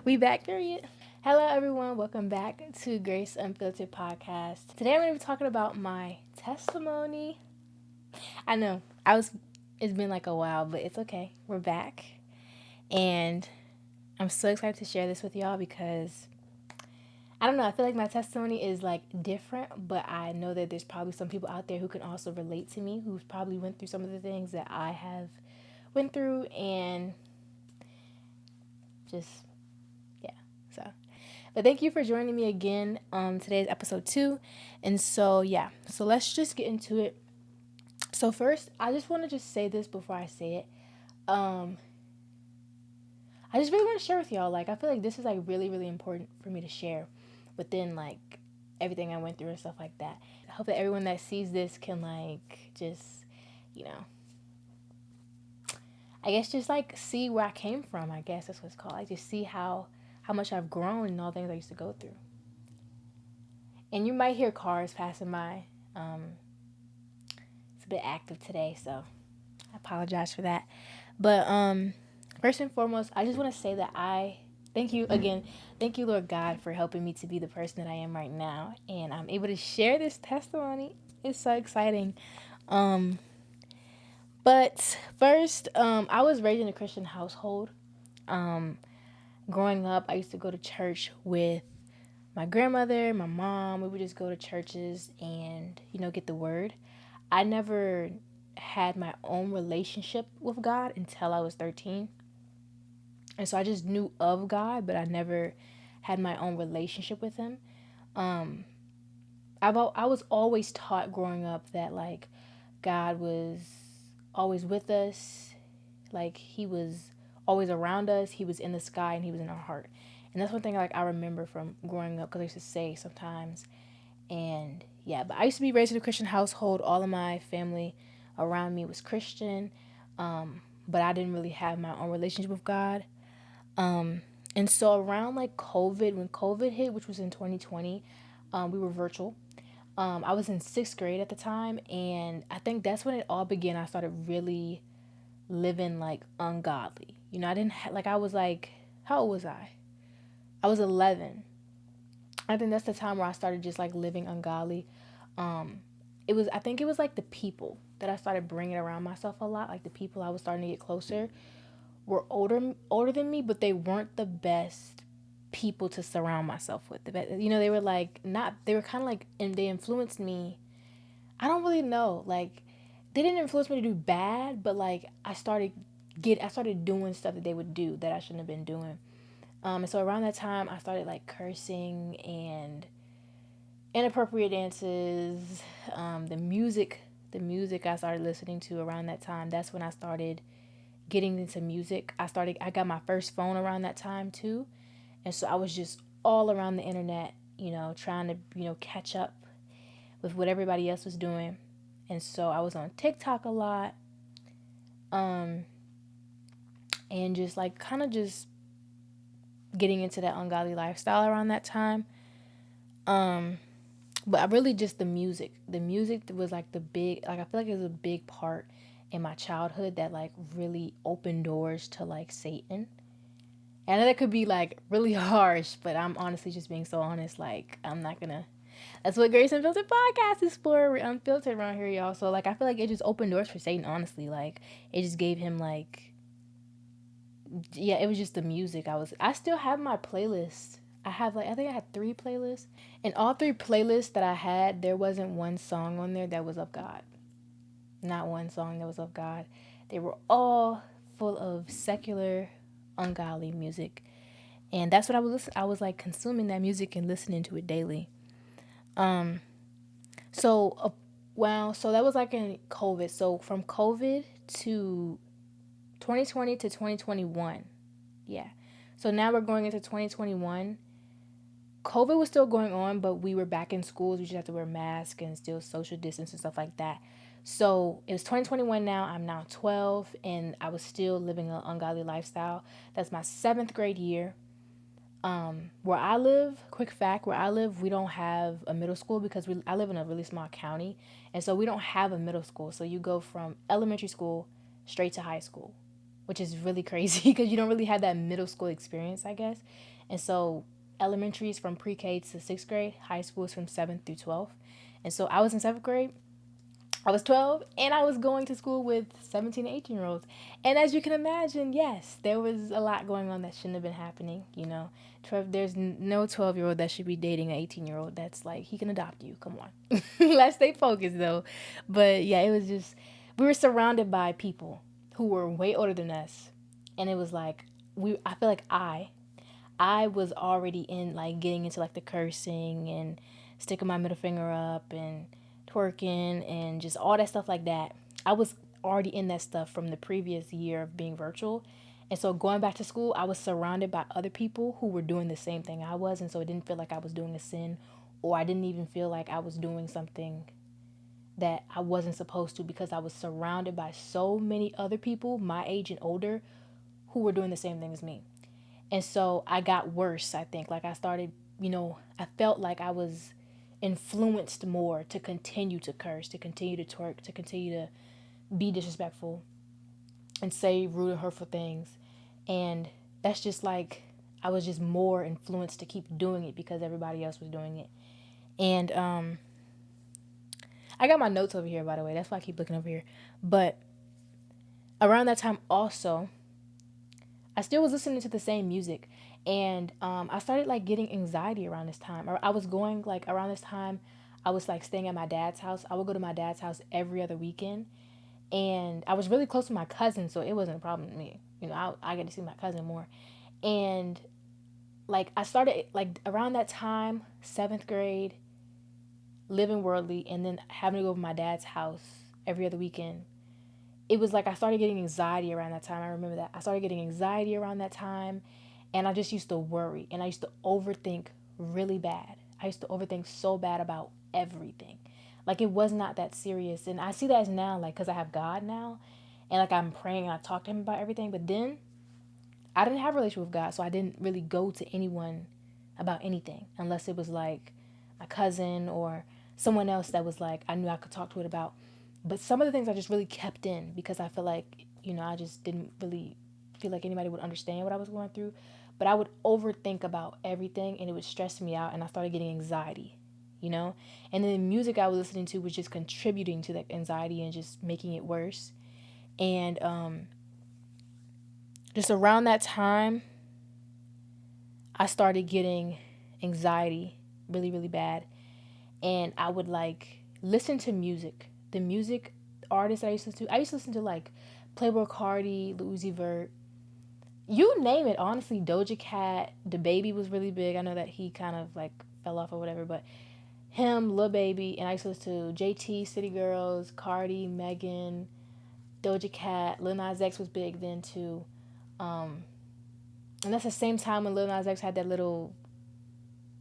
We back, period. Hello, everyone. Welcome back to Grace Unfiltered podcast. Today, I'm going to be talking about my testimony. I know it's been like a while, but it's okay. We're back. And I'm so excited to share this with y'all because I don't know. I feel like my testimony is like different, but I know that there's probably some people out there who can also relate to me, who's probably went through some of the things that I have went through, and just yeah. So, but thank you for joining me again. Today's episode 2, and so let's just get into it. So first, I just want to just say this before I say it. Um, I just really want to share with y'all. Like, I feel like this is like really, really important for me to share within like everything I went through and stuff like that. I hope that everyone that sees this can like just, you know, I guess just like see where I came from. I guess that's what it's called. Like just see how much I've grown and all the things I used to go through. And you might hear cars passing by. It's a bit active today, so I apologize for that. But first and foremost, I just want to say that I thank you again. Thank you, Lord God, for helping me to be the person that I am right now, and I'm able to share this testimony. It's so exciting. But first, I was raised in a Christian household. Um, Growing up, I used to go to church with my grandmother, my mom. We would just go to churches and, get the word. I never had my own relationship with God until I was 13. And so I just knew of God, but I never had my own relationship with him. Um, I was always taught growing up that like God was always with us, like he was always around us, he was in the sky and he was in our heart. And that's one thing like I remember from growing up because I used to say sometimes. And yeah, but I used to be raised in a Christian household. All of my family around me was Christian, but I didn't really have my own relationship with God. And so around like COVID, when COVID hit, which was in 2020, we were virtual. I was in 6th grade at the time, and I think that's when it all began. I started really living like ungodly. I didn't like I was like, how old was I? I was 11. I think that's the time where I started just like living ungodly. Um, I think it was like the people that I started bringing around myself a lot. Like the people I was starting to get closer were older than me, but they weren't the best people to surround myself with. They were like not. They were kind of like, and they influenced me. I don't really know. Like they didn't influence me to do bad, but like I started doing stuff that they would do that I shouldn't have been doing. And so around that time, I started like cursing and inappropriate dances. The music I started listening to around that time. That's when I started getting into music. I got my first phone around that time too, and so I was just all around the internet, trying to catch up with what everybody else was doing. And so I was on TikTok a lot, and just like kind of just getting into that ungodly lifestyle around that time. But I really just the music. The music was like the big, like I feel like it was a big part in my childhood that like really opened doors to like Satan. And I know that could be like really harsh, but I'm honestly just being so honest. Like I'm not gonna. That's what Grace Unfiltered podcast is for. We're unfiltered around here, y'all. So like I feel like it just opened doors for Satan. Honestly, like it just gave him like, yeah, it was just the music. I still have my playlist. I think I had 3 playlists. And all 3 playlists that I had, there wasn't one song on there that was of God. Not one song that was of God. They were all full of secular, ungodly music. And that's what I was like consuming that music and listening to it daily. So so that was like in COVID. So from COVID to 2020 to 2021. Yeah. So now we're going into 2021. COVID was still going on, but we were back in schools. We just had to wear masks and still social distance and stuff like that. So it was 2021 now. I'm now 12, and I was still living an ungodly lifestyle. That's my 7th grade year. Where I live, quick fact, where I live, we don't have a middle school because I live in a really small county. And so we don't have a middle school. So you go from elementary school straight to high school, which is really crazy because you don't really have that middle school experience, I guess. And so elementary is from pre-K to sixth grade, high school is from seventh through 12th. And so I was in seventh grade, I was 12, and I was going to school with 17 and 18-year-olds. And as you can imagine, yes, there was a lot going on that shouldn't have been happening. 12, there's no 12-year-old that should be dating an 18-year-old. That's like, he can adopt you. Come on. Let's stay focused, though. But yeah, it was just, we were surrounded by people who were way older than us. And it was like, I feel like I was already in, like, getting into, like, the cursing and sticking my middle finger up and twerking and just all that stuff like that. I was already in that stuff from the previous year of being virtual. And so going back to school, I was surrounded by other people who were doing the same thing I was. And so it didn't feel like I was doing a sin, or I didn't even feel like I was doing something that I wasn't supposed to, because I was surrounded by so many other people my age and older who were doing the same thing as me. And so I got worse, I think. Like, I started, I felt like I was influenced more to continue to curse, to continue to twerk, to continue to be disrespectful and say rude and hurtful things. And that's just like, I was just more influenced to keep doing it because everybody else was doing it. And I got my notes over here, by the way. That's why I keep looking over here. But around that time also, I still was listening to the same music. And I started, like, getting anxiety around this time. I was going, like, around this time, I was, like, staying at my dad's house. I would go to my dad's house every other weekend. And I was really close to my cousin, so it wasn't a problem to me. I get to see my cousin more. And, like, I started, like, around that time, seventh grade, living worldly, and then having to go to my dad's house every other weekend. It was like I started getting anxiety around that time. I remember that. I started getting anxiety around that time, and I just used to worry, and I used to overthink really bad. I used to overthink so bad about everything. Like, it was not that serious. And I see that as now, like, because I have God now, and, like, I'm praying and I talk to him about everything. But then I didn't have a relationship with God, so I didn't really go to anyone about anything unless it was like my cousin or someone else that was like I knew I could talk to it about. But some of the things I just really kept in because I feel like, I just didn't really feel like anybody would understand what I was going through. But I would overthink about everything, and it would stress me out, and I started getting anxiety, And then the music I was listening to was just contributing to that anxiety and just making it worse. And just around that time, I started getting anxiety really, really bad. And I would, like, listen to music. The music artists I used to listen to, like, Playboi Carti, Uzi Vert, you name it. Honestly, Doja Cat, the Baby was really big. I know that he kind of, like, fell off or whatever, but him, Lil Baby, and I used to listen to JT, City Girls, Cardi, Megan, Doja Cat, Lil Nas X was big then too. And that's the same time when Lil Nas X had that little,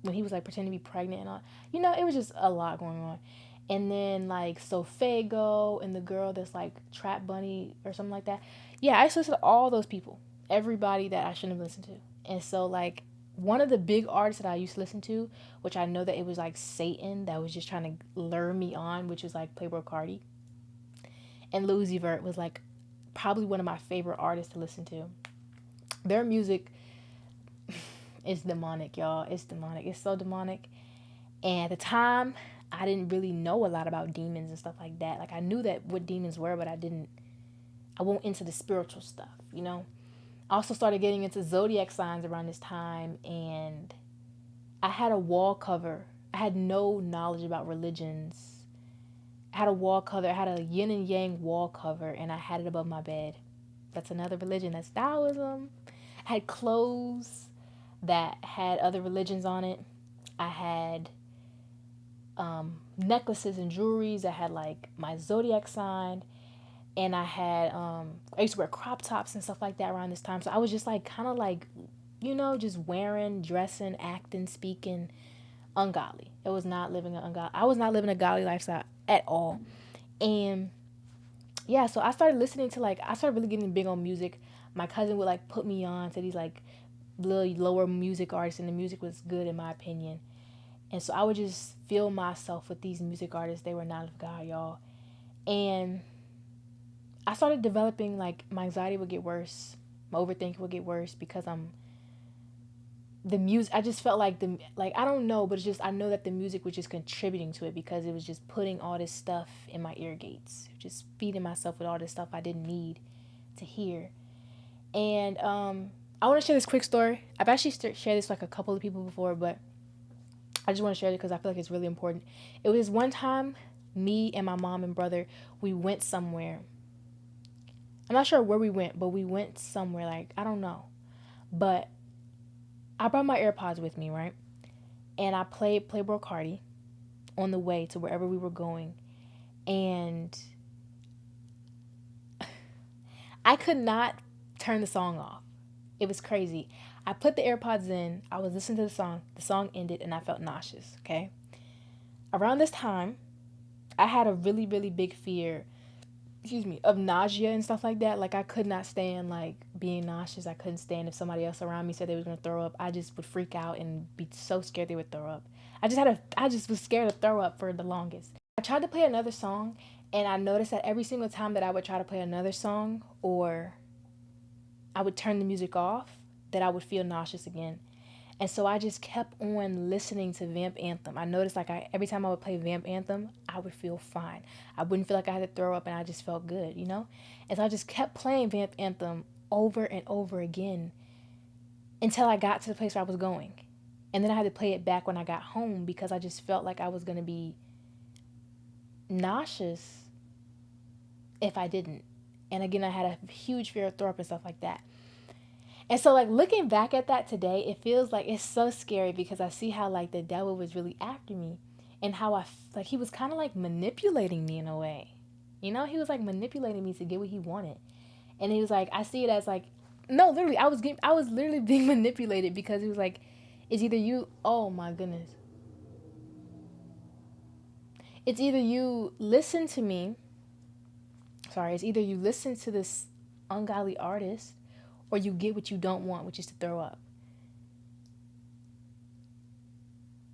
when he was, like, pretending to be pregnant and all. It was just a lot going on. And then, like, Sofego and the girl that's, like, Trap Bunny or something like that. Yeah, I used to listen to all those people. Everybody that I shouldn't have listened to. And so, like, one of the big artists that I used to listen to, which I know that it was, like, Satan that was just trying to lure me on, which was, like, Playboi Carti. And Lil Uzi Vert was, like, probably one of my favorite artists to listen to. Their music is demonic, y'all. It's demonic. It's so demonic. And at the time, I didn't really know a lot about demons and stuff like that. Like, I knew that what demons were, but I went into the spiritual stuff, I also started getting into zodiac signs around this time, and I had a wall cover. I had no knowledge about religions. I had a wall cover. I had a yin and yang wall cover, and I had it above my bed. That's another religion. That's Taoism. I had clothes that had other religions on it. I had necklaces and jewelries that had, like, my zodiac sign. And I used to wear crop tops and stuff like that around this time. So I was just, like, kind of like, just wearing, dressing, acting, speaking ungodly. I was not living a godly lifestyle at all. And yeah, so I started listening to, like, I started really getting big on music. My cousin would, like, put me on to these, like, little lower music artists, and the music was good in my opinion. And so I would just fill myself with these music artists. They were not of God, y'all. And I started developing, like, my anxiety would get worse. My overthinking would get worse because the music, I just felt like I don't know, but it's just, I know that the music was just contributing to it because it was just putting all this stuff in my ear gates, just feeding myself with all this stuff I didn't need to hear. And I want to share this quick story. I've actually shared this like a couple of people before, but I just want to share it because I feel like it's really important. It was one time, me and my mom and brother, we went somewhere. I'm not sure where we went, but we went somewhere, like, I don't know. But I brought my AirPods with me, right? And I played Playboy Cardi on the way to wherever we were going. And I could not turn the song off. It was crazy. I put the AirPods in, I was listening to the song ended, and I felt nauseous, okay? Around this time, I had a really, really big fear, excuse me, of nausea and stuff like that. Like, I could not stand, like, being nauseous. I couldn't stand if somebody else around me said they was going to throw up. I just would freak out and be so scared they would throw up. I just was scared to throw up for the longest. I tried to play another song, and I noticed that every single time that I would try to play another song, or I would turn the music off, that I would feel nauseous again. And so I just kept on listening to Vamp Anthem. I noticed, like, every time I would play Vamp Anthem, I would feel fine. I wouldn't feel like I had to throw up, and I just felt good, you know? And so I just kept playing Vamp Anthem over and over again until I got to the place where I was going. And then I had to play it back when I got home because I just felt like I was going to be nauseous if I didn't. And again, I had a huge fear of throw up and stuff like that. And so, like, looking back at that today, it feels like it's so scary because I see how, like, the devil was really after me, and how like, he was kind of like manipulating me in a way. You know, he was like manipulating me to get what he wanted. And he was like, I see it as like, no, literally, I was literally being manipulated because he was like, it's either you, oh my goodness. It's either you listen to me, sorry, it's either you listen to this ungodly artist or you get what you don't want, which is to throw up.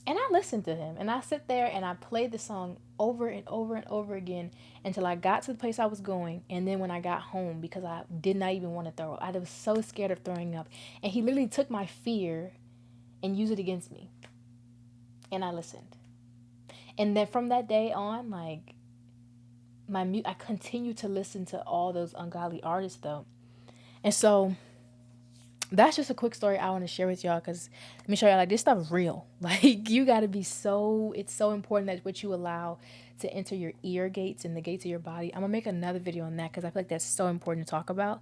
And I listened to him, and I sit there and I played the song over and over and over again until I got to the place I was going. And then when I got home, because I did not even want to throw up, I was so scared of throwing up. And he literally took my fear and used it against me. And I listened. And then from that day on, like, I continued to listen to all those ungodly artists though. And so that's just a quick story I want to share with y'all, because let me show y'all, like, this stuff real. Like, you got to be it's so important that what you allow to enter your ear gates and the gates of your body. I'm gonna make another video on that because I feel like that's so important to talk about.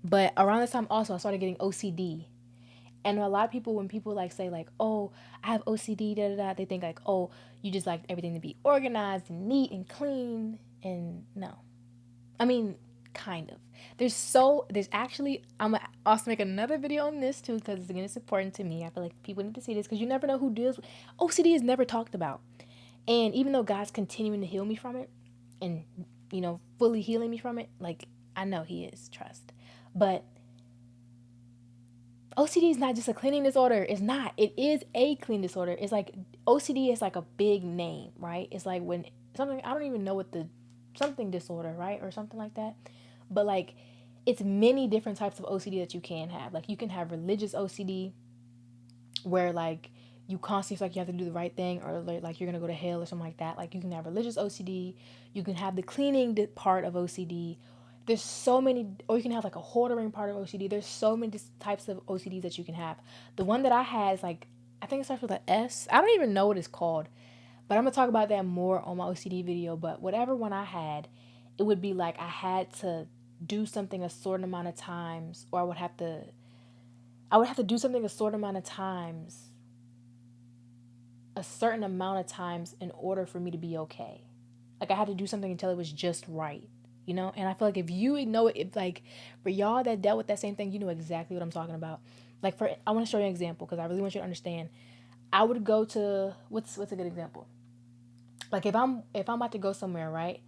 But around this time also, I started getting OCD. And a lot of people, when people like say like, oh, I have OCD, da da da, they think like, oh, you just like everything to be organized and neat and clean. And no, I mean, kind of. There's actually, I'm gonna also make another video on this too, because again, it's important to me. I feel like people need to see this because you never know who deals with OCD. Is never talked about. And even though God's continuing to heal me from it, and, you know, fully healing me from it, like, I know He is, trust. But OCD is not just a cleaning disorder. It's not. It is a cleaning disorder. It's like OCD is like a big name, right? It's like when something, I don't even know what the something disorder, right? Or something like that. But like, it's many different types of OCD that you can have. Like, you can have religious OCD where like you constantly feel like you have to do the right thing, or like you're gonna go to hell or something like that. Like, you can have religious OCD. You can have the cleaning part of OCD. There's so many, or you can have like a hoarding part of OCD. There's so many types of OCDs that you can have. The one that I had is like, I think it starts with an S. I don't even know what it's called, but I'm gonna talk about that more on my OCD video. But whatever one I had, it would be like I had to do something a certain amount of times, or I would have to do something a certain amount of times, in order for me to be okay. Like, I had to do something until it was just right, you know? And I feel like if you know it, if like, for y'all that dealt with that same thing, you know exactly what I'm talking about. Like, I want to show you an example because I really want you to understand. I would go to, what's a good example? Like, if I'm about to go somewhere, right?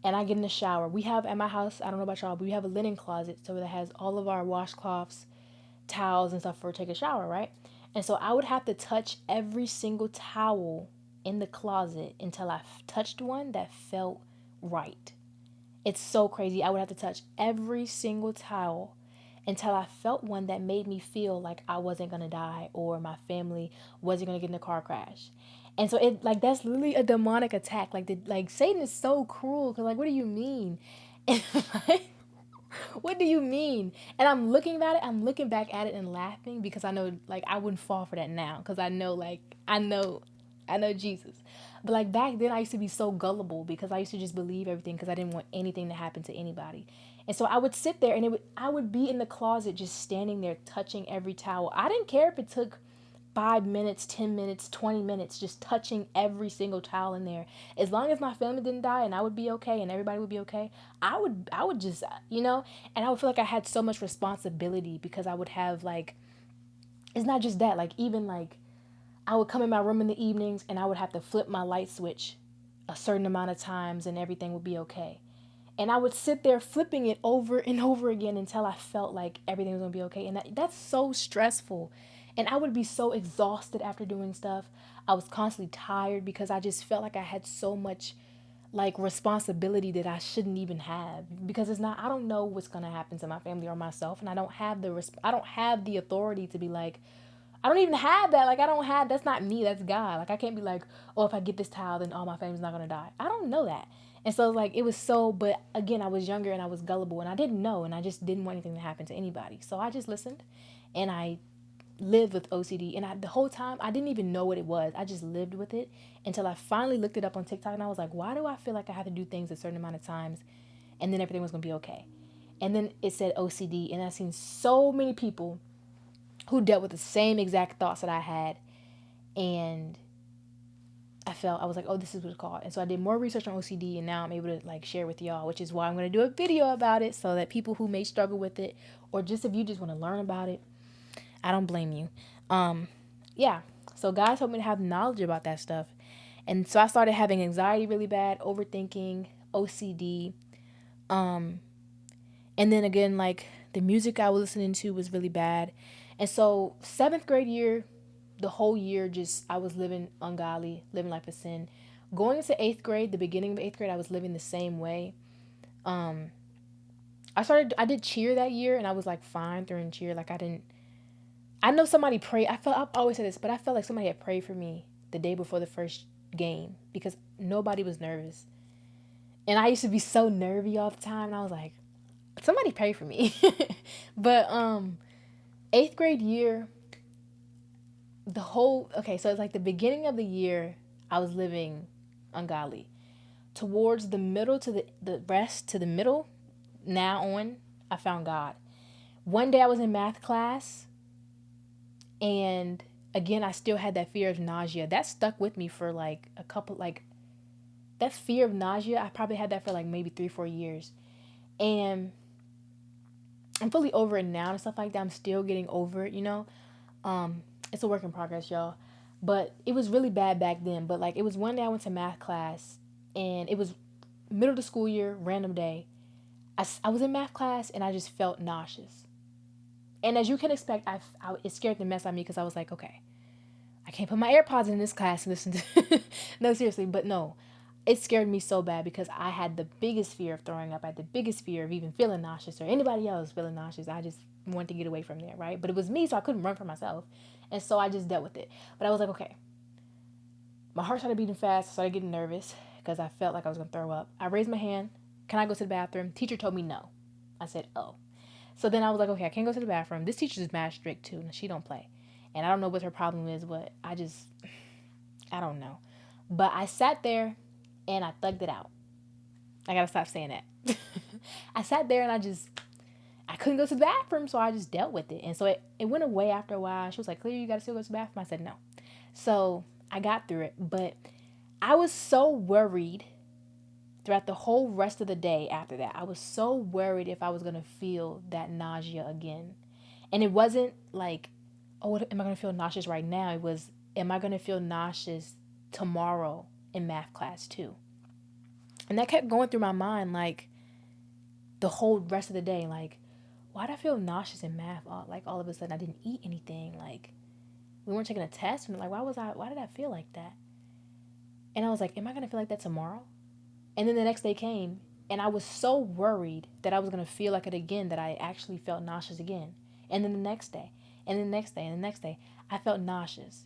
And I get in the shower. We have at my house, I don't know about y'all, but we have a linen closet so that has all of our washcloths, towels and stuff for take a shower, right? And so I would have to touch every single towel in the closet until I touched one that felt right. It's so crazy. I would have to touch every single towel until I felt one that made me feel like I wasn't gonna die or my family wasn't gonna get in a car crash. And so it like that's literally a demonic attack. Like Satan is so cruel because like what do you mean? And like what do you mean? And I'm looking back at it and laughing because I know like I wouldn't fall for that now because I know Jesus. But like back then I used to be so gullible because I used to just believe everything because I didn't want anything to happen to anybody. And so I would sit there and I would be in the closet just standing there touching every towel. I didn't care if it took 5 minutes, 10 minutes, 20 minutes, just touching every single towel in there. As long as my family didn't die and I would be okay and everybody would be okay, I would just, and I would feel like I had so much responsibility because I would have like, it's not just that, like even like I would come in my room in the evenings and I would have to flip my light switch a certain amount of times and everything would be okay. And I would sit there flipping it over and over again until I felt like everything was gonna be okay. And that's so stressful. And I would be so exhausted after doing stuff. I was constantly tired because I just felt like I had so much like responsibility that I shouldn't even have because it's not I don't know what's going to happen to my family or myself and I don't have I don't have the authority to be like I don't even have that. Like, I don't have, that's not me, that's God. Like, I can't be like, oh, if I get this towel, then all my family's not gonna die. I don't know that. And so, like, it was so, but again, I was younger and I was gullible and I didn't know and I just didn't want anything to happen to anybody. So I just listened and I lived with OCD. And the whole time, I didn't even know what it was. I just lived with it until I finally looked it up on TikTok and I was like, why do I feel like I have to do things a certain amount of times and then everything was gonna be okay? And then it said OCD, and I've seen so many people who dealt with the same exact thoughts that I had. And I was like, oh, this is what it's called. And so I did more research on OCD and now I'm able to like share with y'all, which is why I'm going to do a video about it so that people who may struggle with it or just if you just want to learn about it, I don't blame you. Yeah. So God told me to have knowledge about that stuff. And so I started having anxiety really bad, overthinking, OCD. And then again, like the music I was listening to was really bad. And so seventh grade year, the whole year, just I was living ungodly, living life of sin. Going into eighth grade, the beginning of eighth grade, I was living the same way. I did cheer that year and I was like fine during cheer. Like I know somebody prayed. I've always said this, but I felt like somebody had prayed for me the day before the first game because nobody was nervous. And I used to be so nervy all the time. And I was like, somebody pray for me. But eighth grade year, so it's like the beginning of the year I was living ungodly. Towards the middle to the rest to the middle, now on, I found God. One day I was in math class and again I still had that fear of nausea. That stuck with me for like a couple like that fear of nausea, I probably had that for like maybe 3-4 years. And I'm fully over it now and stuff like that. I'm still getting over it, It's a work in progress, y'all. But it was really bad back then. But like it was one day I went to math class and it was middle of the school year, random day. I was in math class and I just felt nauseous. And as you can expect, it scared the mess out of me because I was like, okay, I can't put my AirPods in this class and listen to. No, seriously, but no. It scared me so bad because I had the biggest fear of throwing up. I had the biggest fear of even feeling nauseous or anybody else feeling nauseous. I just wanted to get away from there, right? But it was me, so I couldn't run for myself. And so I just dealt with it. But I was like, okay. My heart started beating fast. I started getting nervous because I felt like I was going to throw up. I raised my hand. Can I go to the bathroom? Teacher told me no. I said, oh. So then I was like, okay, I can't go to the bathroom. This teacher is mad strict too, and she don't play. And I don't know what her problem is, but I don't know. But I sat there and I thugged it out. I gotta stop saying that. I sat there and I couldn't go to the bathroom, so I just dealt with it. And so it went away after a while. She was like, Clear, you gotta still go to the bathroom? I said, no. So I got through it. But I was so worried throughout the whole rest of the day after that. I was so worried if I was gonna feel that nausea again. And it wasn't like, oh, am I gonna feel nauseous right now? It was, am I gonna feel nauseous tomorrow in math class too? And that kept going through my mind like the whole rest of the day. Like, why did I feel nauseous in math? Like all of a sudden I didn't eat anything. Like we weren't taking a test. And like, why did I feel like that? And I was like, am I going to feel like that tomorrow? And then the next day came And I was so worried that I was going to feel like it again that I actually felt nauseous again. And then the next day, and the next day, and the next day, I felt nauseous.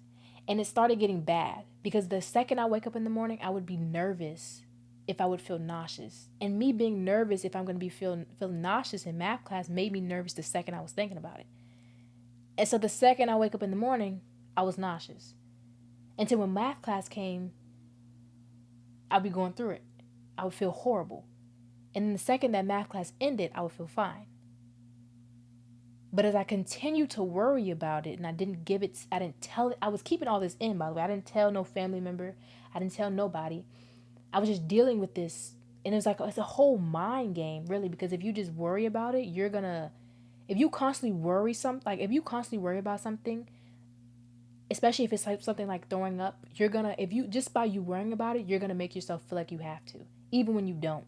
And it started getting bad because the second I wake up in the morning, I would be nervous if I would feel nauseous. And me being nervous if I'm going to be feeling nauseous in math class made me nervous the second I was thinking about it. And so the second I wake up in the morning, I was nauseous. Until when math class came, I'd be going through it. I would feel horrible. And then the second that math class ended, I would feel fine. But as I continued to worry about it and I didn't tell it, I was keeping all this in, by the way. I didn't tell no family member. I didn't tell nobody. I was just dealing with this. And it's a whole mind game, really, because if you just worry about it, if you constantly if you constantly worry about something, especially if it's like something like throwing up, just by you worrying about it, you're going to make yourself feel like you have to, even when you don't.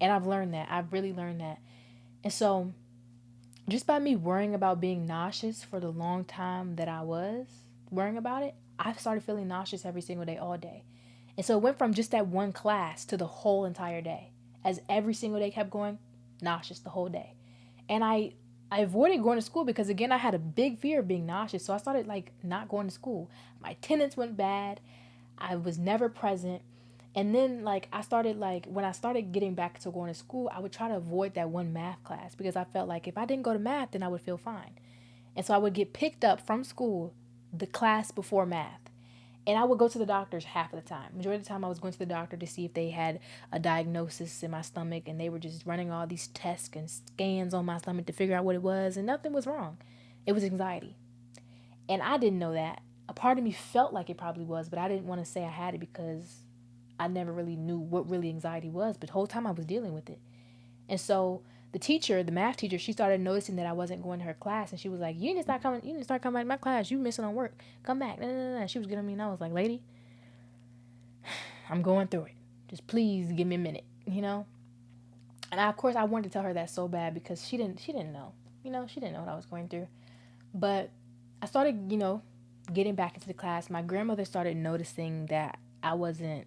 And I've learned that. I've really learned that. And so just by me worrying about being nauseous for the long time that I was worrying about it, I started feeling nauseous every single day, all day. And so it went from just that one class to the whole entire day. As every single day kept going, nauseous the whole day. And I avoided going to school because, again, I had a big fear of being nauseous. So I started like not going to school. My attendance went bad. I was never present. And then like I started like when I started getting back to going to school, I would try to avoid that one math class because I felt like if I didn't go to math, then I would feel fine. And so I would get picked up from school the class before math. And I would go to the doctors half of the time. Majority of the time I was going to the doctor to see if they had a diagnosis in my stomach, and they were just running all these tests and scans on my stomach to figure out what it was, and nothing was wrong. It was anxiety. And I didn't know that. A part of me felt like it probably was, but I didn't want to say I had it because I never really knew what really anxiety was, but the whole time I was dealing with it. And so the math teacher, she started noticing that I wasn't going to her class, and she was like, you need to start coming back to my class. You missing on work. Come back. No, no, no, no. She was getting on me, and I was like, lady, I'm going through it. Just please give me a minute, you know? And of course I wanted to tell her that so bad because she didn't know. She didn't know what I was going through. But I started, getting back into the class. My grandmother started noticing that I wasn't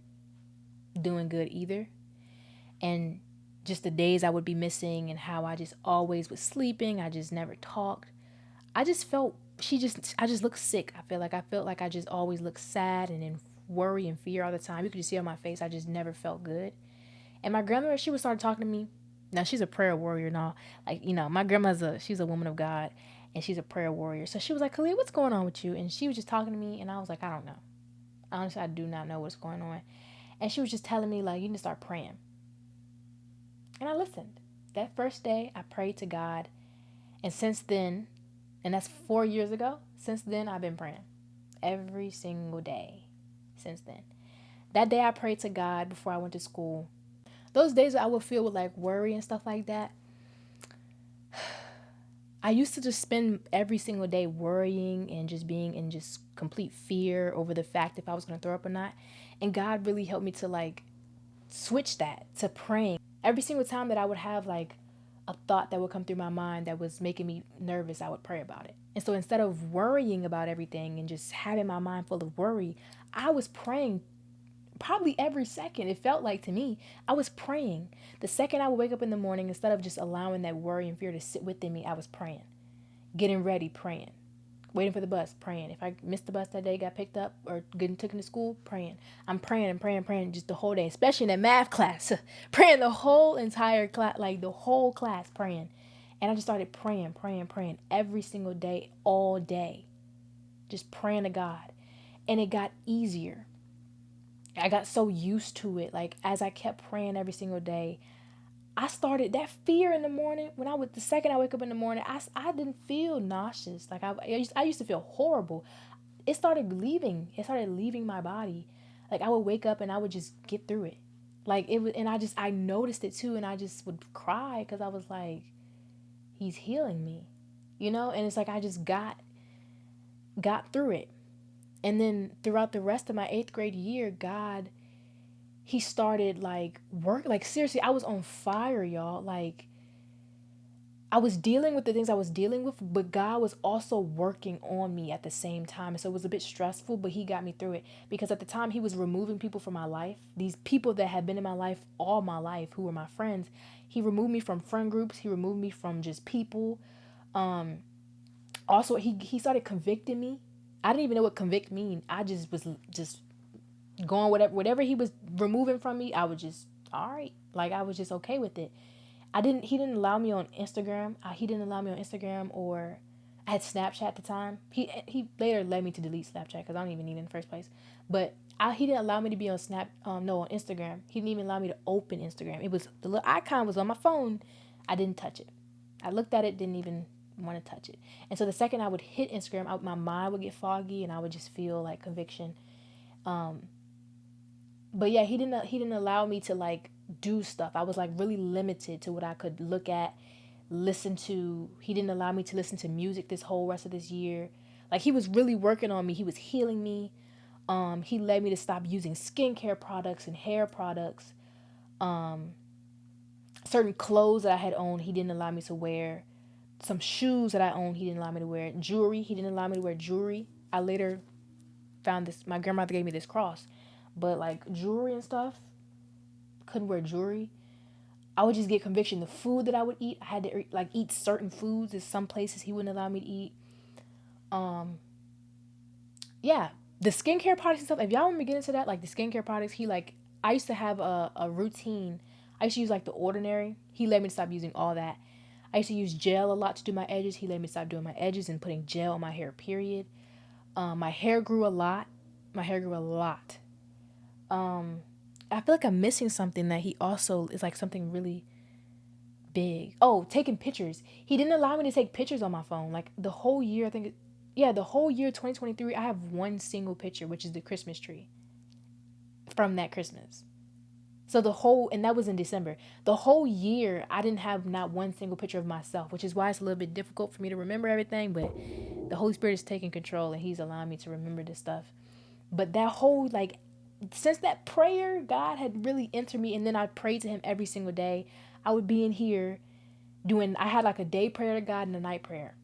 doing good either. And just the days I would be missing and how I just always was sleeping. I just never talked. I just felt I just looked sick. I felt like I just always looked sad and in worry and fear all the time. You could just see on my face. I just never felt good. And my grandmother, she would start talking to me. Now she's a prayer warrior and all. Like, my she's a woman of God and she's a prayer warrior. So she was like, Khalid, what's going on with you? And she was just talking to me and I was like, I don't know. Honestly, I do not know what's going on. And she was just telling me, like, you need to start praying. And I listened. That first day, I prayed to God. And since then, and that's 4 years ago, since then, I've been praying every single day since then. That day, I prayed to God before I went to school. Those days I would feel with like worry and stuff like that, I used to just spend every single day worrying and just being in just complete fear over the fact if I was going to throw up or not. And God really helped me to like switch that to praying. Every single time that I would have like a thought that would come through my mind that was making me nervous, I would pray about it. And so instead of worrying about everything and just having my mind full of worry, I was praying probably every second. It felt like to me, I was praying. The second I would wake up in the morning, instead of just allowing that worry and fear to sit within me, I was praying. Getting ready, praying. Waiting for the bus, praying. If I missed the bus that day, got picked up or getting taken to school, praying. I'm praying and praying and praying just the whole day, especially in that math class. Praying the whole entire class, like the whole class praying. And I just started praying, praying, praying every single day, all day. Just praying to God. And it got easier. I got so used to it. Like as I kept praying every single day, I started that fear in the morning. The second I wake up in the morning, I didn't feel nauseous. Like I used to feel horrible. It started leaving. It started leaving my body. Like I would wake up and I would just get through it. Like it was, and I noticed it too, and I just would cry because I was like, He's healing me, And it's like I just got through it. And then throughout the rest of my 8th grade year, God, He started like seriously, I was on fire, y'all. Like I was dealing with the things I was dealing with, but God was also working on me at the same time. And so it was a bit stressful, but he got me through it because at the time he was removing people from my life. These people that had been in my life all my life, who were my friends, he removed me from friend groups. He removed me from just people. Also, he started convicting me. I didn't even know what convict mean. I just was just going whatever he was removing from me. I was just all right. Like I was just okay with it. He didn't allow me on Instagram. He didn't allow me on Instagram or I had Snapchat at the time. He later led me to delete Snapchat because I don't even need it in the first place. But he didn't allow me to be on on Instagram. He didn't even allow me to open Instagram. It was the little icon was on my phone. I didn't touch it. I looked at it, didn't even want to touch it. And so the second I would hit Instagram, my mind would get foggy and I would just feel like conviction. But yeah, he didn't allow me to like do stuff. I was like really limited to what I could look at, listen to. He didn't allow me to listen to music this whole rest of this year. Like he was really working on me. He was healing me. He led me to stop using skincare products and hair products. Certain clothes that I had owned, he didn't allow me to wear. Some shoes that I owned, he didn't allow me to wear. Jewelry, he didn't allow me to wear jewelry. I later found this. My grandmother gave me this cross, but like jewelry and stuff, couldn't wear jewelry. I would just get conviction. The food that I would eat, I had to like eat certain foods. There's some places he wouldn't allow me to eat. Yeah, the skincare products and stuff. If y'all want me to get into that, like the skincare products, I used to have a routine. I used to use like the Ordinary. He let me stop using all that. I used to use gel a lot to do my edges. He let me stop doing my edges and putting gel on my hair. Period. My hair grew a lot. My hair grew a lot. I feel like I'm missing something that he also is like something really big. Oh, taking pictures. He didn't allow me to take pictures on my phone. Like the whole year, yeah, the whole year 2023, I have one single picture, which is the Christmas tree from that Christmas. So and that was in December. The whole year, I didn't have not one single picture of myself, which is why it's a little bit difficult for me to remember everything. But the Holy Spirit is taking control and He's allowing me to remember this stuff. But that whole, like, since that prayer, God had really entered me. And then I prayed to Him every single day. I would be in here I had like a day prayer to God and a night prayer.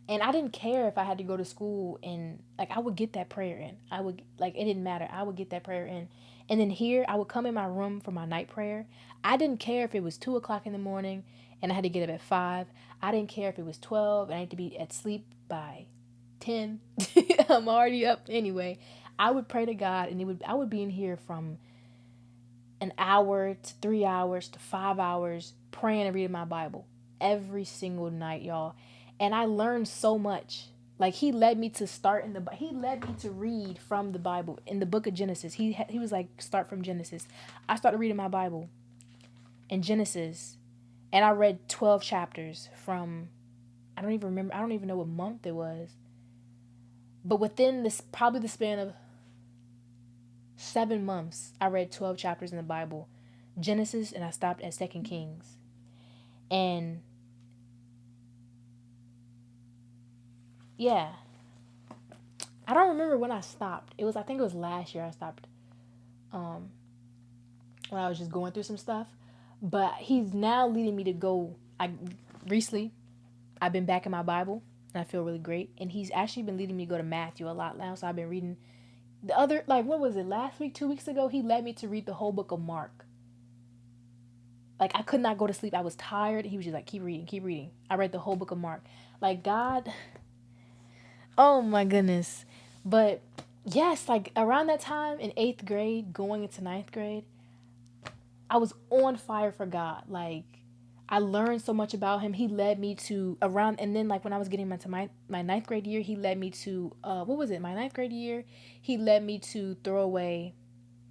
And I didn't care if I had to go to school and like I would get that prayer in. I would like it didn't matter. I would get that prayer in. And then here I would come in my room for my night prayer. I didn't care if it was 2 o'clock in the morning and I had to get up at 5. I didn't care if it was 12 and I had to be at sleep by 10. I'm already up anyway. I would pray to God and I would be in here from an hour to 3 hours to 5 hours praying and reading my Bible every single night, y'all. And I learned so much. Like he led me to he led me to read from the Bible in the book of Genesis. He was like, start from Genesis. I started reading my Bible in Genesis and I read 12 chapters from, I don't even remember. I don't even know what month it was. But within this, probably the span of 7 months, I read 12 chapters in the Bible, Genesis, and I stopped at 2 Kings. And yeah, I don't remember when I stopped. I think it was last year I stopped, when I was just going through some stuff. But he's now leading me to go. Recently, I've been back in my Bible, and I feel really great. And he's actually been leading me to go to Matthew a lot now. So I've been reading what was it, last week, 2 weeks ago? He led me to read the whole book of Mark. Like, I could not go to sleep. I was tired. He was just like, keep reading, keep reading. I read the whole book of Mark. Like, God, oh my goodness. But yes, like around that time in 8th grade, going into 9th grade, I was on fire for God. Like, I learned so much about Him. He led me to and then like when I was getting into my 9th grade year, He led me to, what was it? My 9th grade year, He led me to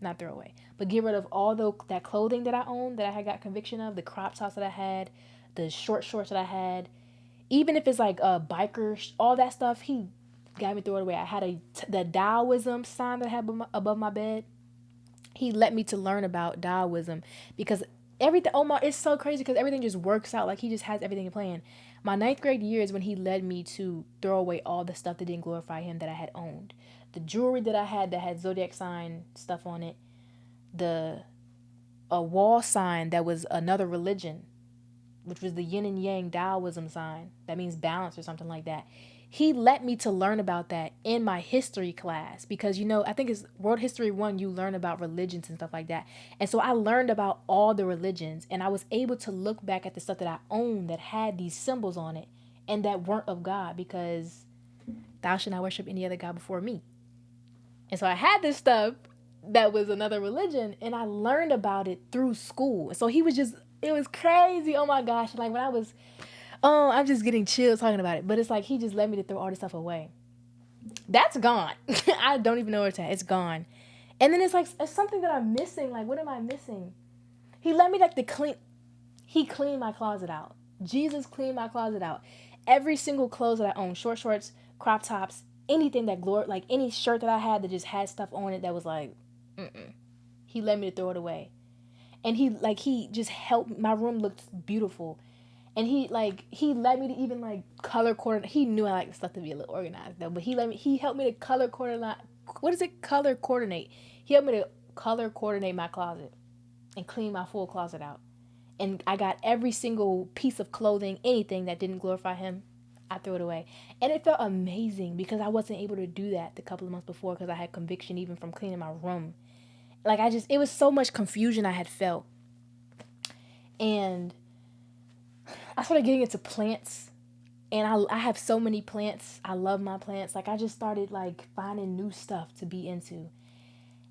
not throw away, but get rid of all that clothing that I owned that I had got conviction of, the crop tops that I had, the short shorts that I had, even if it's like a biker, all that stuff. He got me throw it away. I had the Taoism sign that I had above my bed. He let me to learn about Taoism because everything. Oh my, it's so crazy because everything just works out. Like he just has everything planned. My 9th grade year is when he led me to throw away all the stuff that didn't glorify him that I had owned. The jewelry that I had that had zodiac sign stuff on it, a wall sign that was another religion, which was the yin and yang Taoism sign. That means balance or something like that. He let me to learn about that in my history class because, I think it's World History 1, you learn about religions and stuff like that. And so I learned about all the religions, and I was able to look back at the stuff that I owned that had these symbols on it and that weren't of God, because thou shalt not worship any other God before me. And so I had this stuff that was another religion, and I learned about it through school. So it was crazy. Oh my gosh. Like when I was, oh, I'm just getting chills talking about it. But it's like he just let me to throw all this stuff away. That's gone. I don't even know where it's at. It's gone. And then it's like, it's something that I'm missing. Like, what am I missing? He let me he cleaned my closet out. Jesus cleaned my closet out. Every single clothes that I own, short shorts, crop tops, anything that like any shirt that I had that just had stuff on it that was like, he let me to throw it away. And he just helped. My room looked beautiful. And he let me to even like color coordinate. He knew I like stuff to be a little organized though, but he helped me to color coordinate. What is it? Color coordinate. He helped me to color coordinate my closet and clean my full closet out. And I got every single piece of clothing, anything that didn't glorify him, I threw it away. And it felt amazing because I wasn't able to do that the couple of months before because I had conviction even from cleaning my room. Like it was so much confusion I had felt. And I started getting into plants. And I have so many plants. I love my plants. Like I just started like finding new stuff to be into.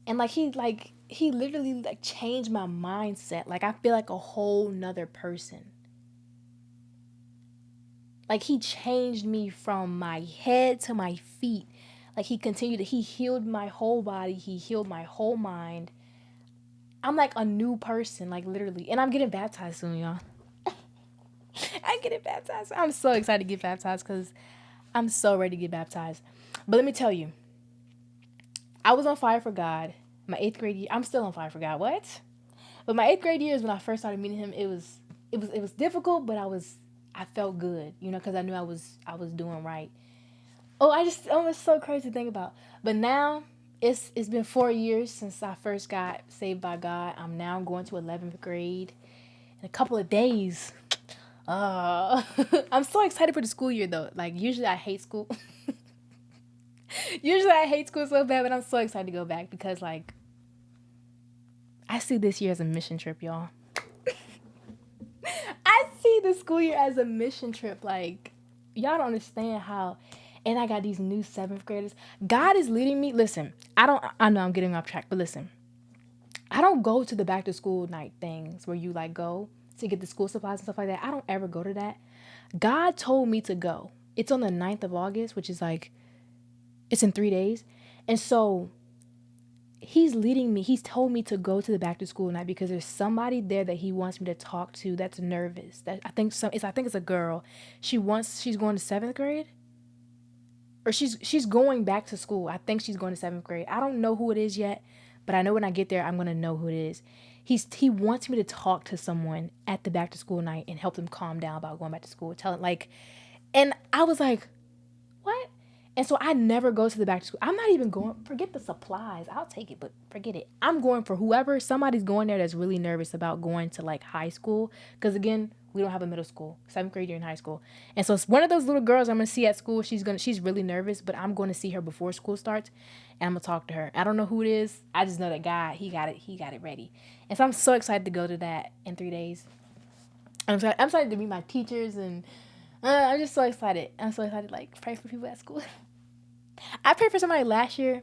And he literally like changed my mindset. Like I feel like a whole nother person. Like he changed me from my head to my feet. Like he healed my whole body. He healed my whole mind. I'm like a new person, like literally. And I'm getting baptized soon, y'all. I'm getting baptized. I'm so excited to get baptized because I'm so ready to get baptized. But let me tell you, I was on fire for God. My 8th grade year, I'm still on fire for God. What? But my 8th grade year is when I first started meeting him. It was difficult, but I felt good, because I knew I was doing right. It's so crazy to think about. But now it's been 4 years since I first got saved by God. I'm now going to 11th grade in a couple of days. I'm so excited for the school year though. Like usually I hate school. Usually I hate school so bad, but I'm so excited to go back because like I see this year as a mission trip, y'all. I see the school year as a mission trip. Like y'all don't understand how. And I got these new 7th graders. God is leading me. Listen, I know I'm getting off track, but listen. I don't go to the back to school night things where you like go to get the school supplies and stuff like that. I don't ever go to that. God told me to go. It's on the 9th of August, which is like, it's in 3 days. And so he's leading me. He's told me to go to the back to school night because there's somebody there that he wants me to talk to that's nervous. That I think it's a girl. She's going to 7th grade. Or she's going back to school. I think she's going to 7th grade. I don't know who it is yet, but I know when I get there, I'm going to know who it is. He wants me to talk to someone at the back to school night and help them calm down about going back to school. And I was like, what? And so I never go to the back to school. I'm not even going, forget the supplies. I'll take it, but forget it. I'm going for somebody's going there that's really nervous about going to like high school. Because again, we don't have a middle school. 7th grade, you're in high school. And so it's one of those little girls I'm going to see at school. She's really nervous, but I'm going to see her before school starts. And I'm going to talk to her. I don't know who it is. I just know that guy, he got it ready. And so I'm so excited to go to that in 3 days. I'm excited to meet my teachers and I'm just so excited. I'm so excited to like pray for people at school. I prayed for somebody last year.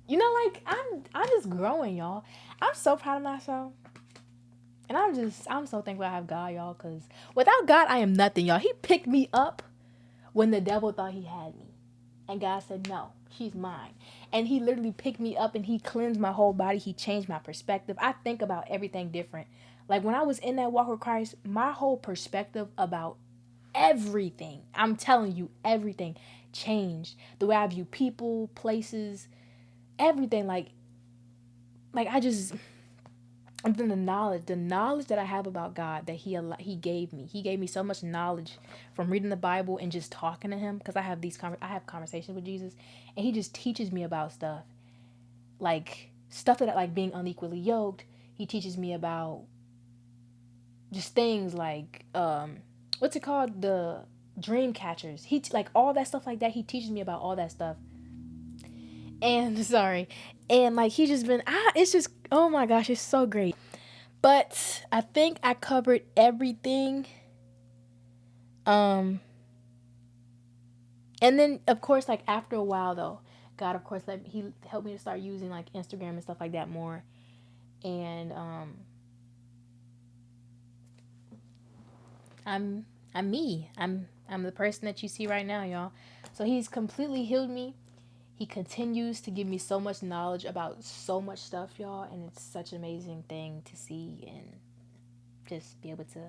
Like I'm just growing, y'all. I'm so proud of myself. And I'm so thankful I have God, y'all, because without God, I am nothing, y'all. He picked me up when the devil thought he had me. And God said, no, she's mine. And he literally picked me up and he cleansed my whole body. He changed my perspective. I think about everything different. Like when I was in that walk with Christ, my whole perspective about everything, I'm telling you, everything changed. The way I view people, places, everything. Like and then the knowledge that I have about God that he gave me. He gave me so much knowledge from reading the Bible and just talking to him, because I have conversations with Jesus and he just teaches me about stuff. Like stuff that like being unequally yoked. He teaches me about just things like what's it called, the dream catchers. Like all that stuff like that. He teaches me about all that stuff. And sorry, and like he's just been it's just, oh my gosh, it's so great. But I think I covered everything. And then of course, like after a while though, God of course he helped me to start using like Instagram and stuff like that more. And I'm me. I'm the person that you see right now, y'all. So he's completely healed me. He continues to give me so much knowledge about so much stuff, y'all, and it's such an amazing thing to see and just be able to,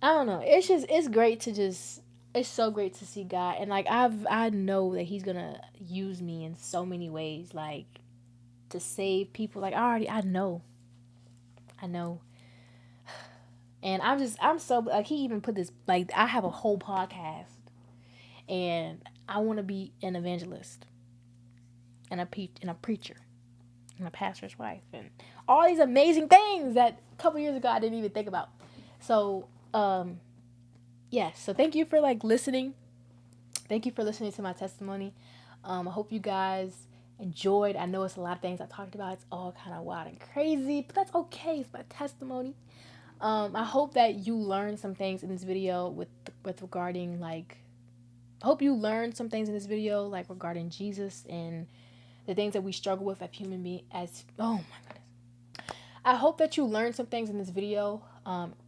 I don't know. It's great to just, it's so great to see God, and like I know that he's going to use me in so many ways, like to save people. Like I know. I know. And I'm so like, he even put this, like I have a whole podcast and I want to be an evangelist and a preacher and a pastor's wife and all these amazing things that a couple years ago I didn't even think about. So, yes. So thank you for like listening. Thank you for listening to my testimony. I hope you guys enjoyed. I know it's a lot of things I talked about. It's all kind of wild and crazy, but that's okay. It's my testimony. I hope that you learned some things in this video with regarding like, I hope you learned some things in this video like regarding Jesus and the things that we struggle with as human beings. As, oh my goodness, I hope that you learned some things in this video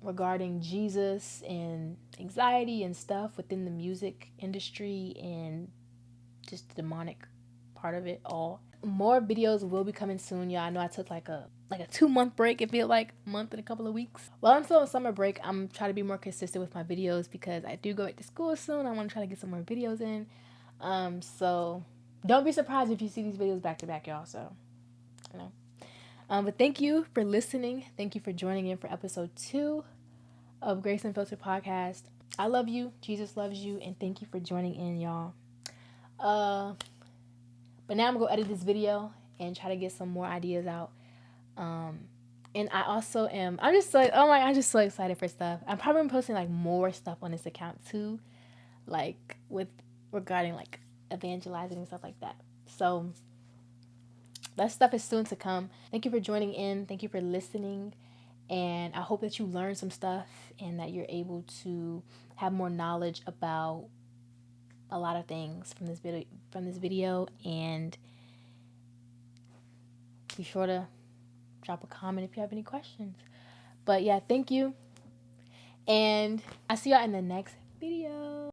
regarding Jesus and anxiety and stuff within the music industry and just the demonic part of it all. More videos will be coming soon, y'all. I know I took like a 2-month break. It felt like a month and a couple of weeks. While I'm still on summer break, I'm trying to be more consistent with my videos because I do go back to school soon. I want to try to get some more videos in. So don't be surprised if you see these videos back to back, y'all. So, you know. But thank you for listening. Thank you for joining in for episode 2 of Grace Unfiltered Podcast. I love you. Jesus loves you. And thank you for joining in, y'all. But now I'm going to edit this video and try to get some more ideas out. And I also am, I'm just like, oh my, I'm just so excited for stuff. I'm probably posting like more stuff on this account too. Like with regarding like evangelizing and stuff like that. So that stuff is soon to come. Thank you for joining in. Thank you for listening. And I hope that you learned some stuff and that you're able to have more knowledge about a lot of things from this video, and be sure to drop a comment if you have any questions. But yeah, thank you. And I'll see y'all in the next video.